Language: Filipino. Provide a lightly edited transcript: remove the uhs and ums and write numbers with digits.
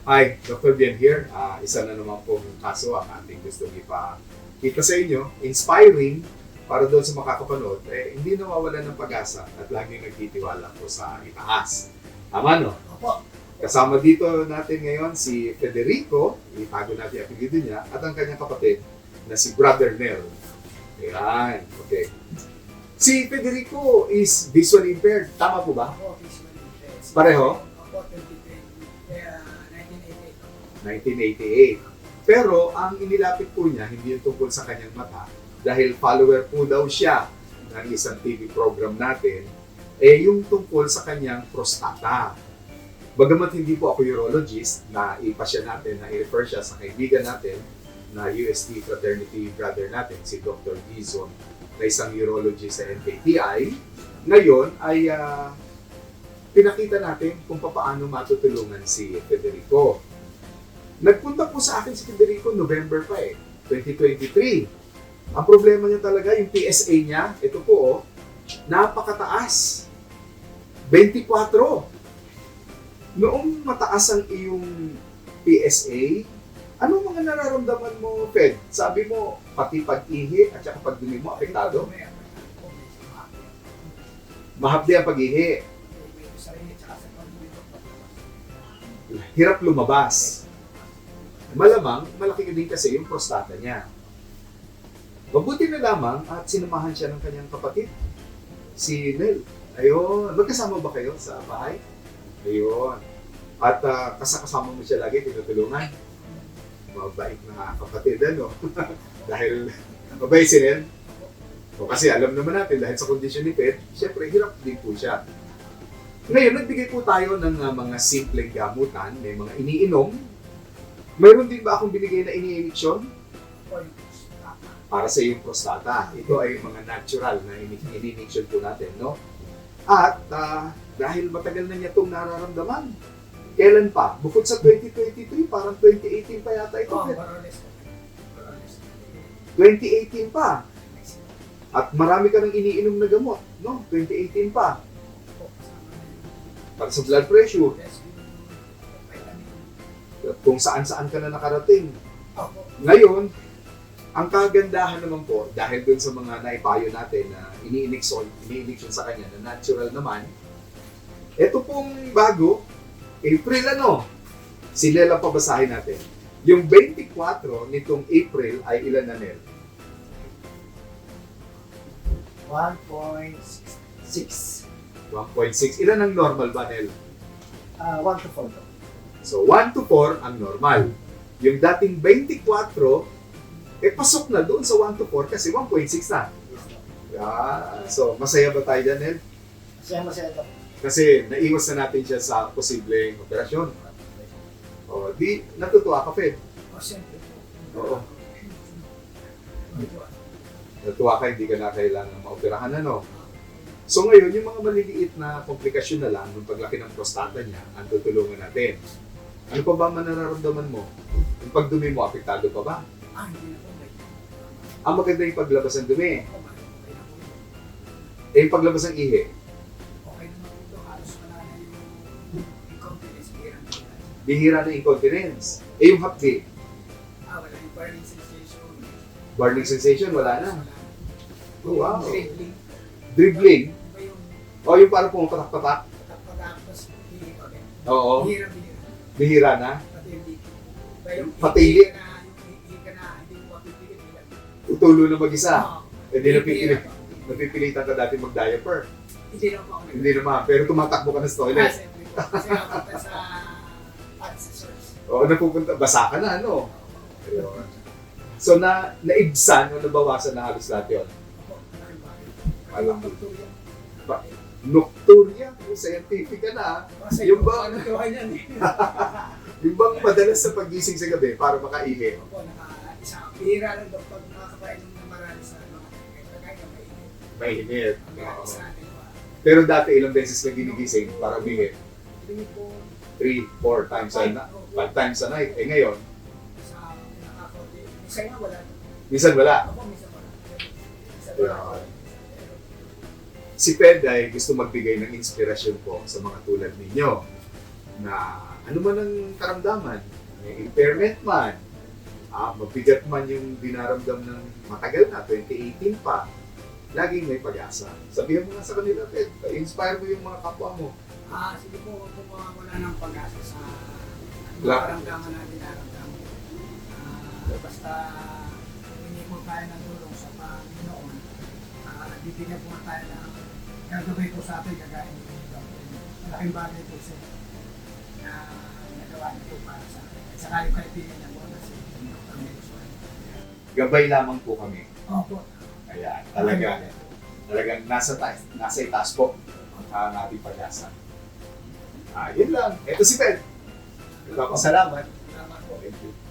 Hi, Dr. Bien here. Isa na naman pong kaso ang ating gusto ipakita sa inyo. Inspiring para doon sa makakapanood, hindi nawawalan ng pag-asa at laging nagtitiwala po sa itaas. Tama, no? Opo. Kasama dito natin ngayon si Federico, itago natin ang apelido niya, at ang kanyang kapatid na si Brother Nel. Ayan, okay. Si Federico is visually impaired. Tama po ba? Opo, visually impaired. Pareho? Opo, 2020. Kaya 1988. Pero ang inilapit po niya, hindi yung tungkol sa kanyang mata, dahil follower po daw siya ng isang TV program natin, yung tungkol sa kanyang prostata. Bagamat hindi po ako urologist, na ipasya natin, na i-refer siya sa kaibigan natin, na UST fraternity brother natin, si Dr. Gizon, na isang urologist sa NKTI. Ngayon ay pinakita natin kung paano matutulungan si Federico. Nagpunta po sa akin si Federico November pa 2023. Ang problema niya talaga, yung PSA niya, ito po napakataas. 24. Noong mataas ang iyong PSA, ano mga nararamdaman mo, Fed? Sabi mo, pati pag-ihi at saka pagdumi mo, apektado? Mahapdi ang pag-ihi. Hirap lumabas. Malamang, malaki din kasi yung prostata niya. Mabuti na lamang at sinamahan siya ng kanyang kapatid, si Nel. Ayun, magkasama ba kayo sa bahay? Ayun. At kasama mo siya lagi, tinutulungan. Mabait na kapatid, ano? Dahil, mabait si Nel. O kasi alam naman natin, dahil sa kondisyon ni Pet, syempre, hirap din po siya. Ngayon, nagbigay po tayo ng mga simpleng gamutan, may mga iniinom. Mayroon din ba akong binigay na ini-injection? Para sa iyong prostata. Ito ay mga natural na ini-injection po natin, no? At dahil matagal na niya itong nararamdaman, kailan pa? Bukod sa 2023, parang 2018 pa yata ito. 2018 pa. At marami ka nang iniinom na gamot, no? 2018 pa. Para sa blood pressure. Kung saan-saan ka na nakarating. Ngayon, ang kagandahan naman po, dahil dun sa mga naipayo natin na ini-injection sa kanya na natural naman, ito pong bago, April sila lang pabasahin natin. Yung 24 nitong April ay ilan na, Nel? 1.6. 1.6. Ilan ang normal ba, Nel? 1 to 4. So, 1 to 4 ang normal. Yung dating 24, pasok na doon sa 1 to 4 kasi 1.6 na. So, masaya ba tayo dyan, Nel? Masaya ito. Kasi naiwas na natin siya sa posibleng operasyon. O, di natutuwa ka, Fed? Oo. Natuwa ka, hindi ka na kailangan maoperahan, ano? So ngayon, yung mga maliliit na komplikasyon na lang ng paglaki ng prostata niya, ang tutulungan natin. Ano pa ba nararamdaman mo? Yung pagdumi mo, apektado pa ba? Hindi na po. Ang maganda yung paglabas ng dumi. Yung paglabas ng ihi. Okay naman ito. Halos wala na yung incontinence. Bihira na incontinence. Yung hapdi. Wala yung burning sensation. Burning sensation, wala na. Oh, wow. Dribbling. Dribbling. Iba yung O yung parang pumapatak-patak. tapos hindi pa rin. Oo. Bihira. Bihira na. Pati yung dito. Iba yung Patili. hindi ka na, hindi mo mapipili. Utulo na mag-isa. Hindi Bihira. napipilitan ka dati mag-diaper. Hindi naman ako. Hindi naman. Pero tumatakbo ka na sa toilet. Siyempre po. Kasi napunta sa pads source. O napupunta, basa ka na, ano? Ayun. So naibsan o nabawasan na halos lahat yun. Ako, malaking bagay. Alam. Yung doktorya. Nocturia, scientific ka na. Kasi Yung yung ba- ano gawa niyan eh. Yung bang madalas sa pagising sa gabi para makaihi. Ako, isang bihira lang daw pag nakakabain ng marami sa mga kaya na mainit. Mainit. Hanggang Oo. isa natin pa. Pero dati ilang beses ka ginigising para umihi? 3, 4 times a night. 5 times a night. Eh ngayon, Sa nakakaunti. Minsan nga wala. minsan wala. Ako, minsan wala. Minsan wala. Si Fed ay gusto magbigay ng inspirasyon po sa mga tulad ninyo na ano man ang karamdaman, may impairment man, mabigat man yung dinaramdam ng matagal na, 2018 pa, laging may pag-asa. Sabihan mo nga sa kanila, Ted, inspire mo yung mga kapwa mo. Sige po, huwag po wala ng pag-asa sa Lahat. karamdaman na dinaramdaman. Basta hindi po tayo ng tulong sa Panginoon. Bibigyan po tayo ng gagawin po sa atin kagaya ni Dr. Malaking bagay po siya na nagawa niyo po para sa akin. At saka yung kaibigan niya po na si Dr. Nelson. Gabay lamang po kami. Opo. Ayan, talagang nasa itaas po ang ating pag-asa. Yun lang. Ito si Ted. Nagpapasalamat. Salamat po. Thank you.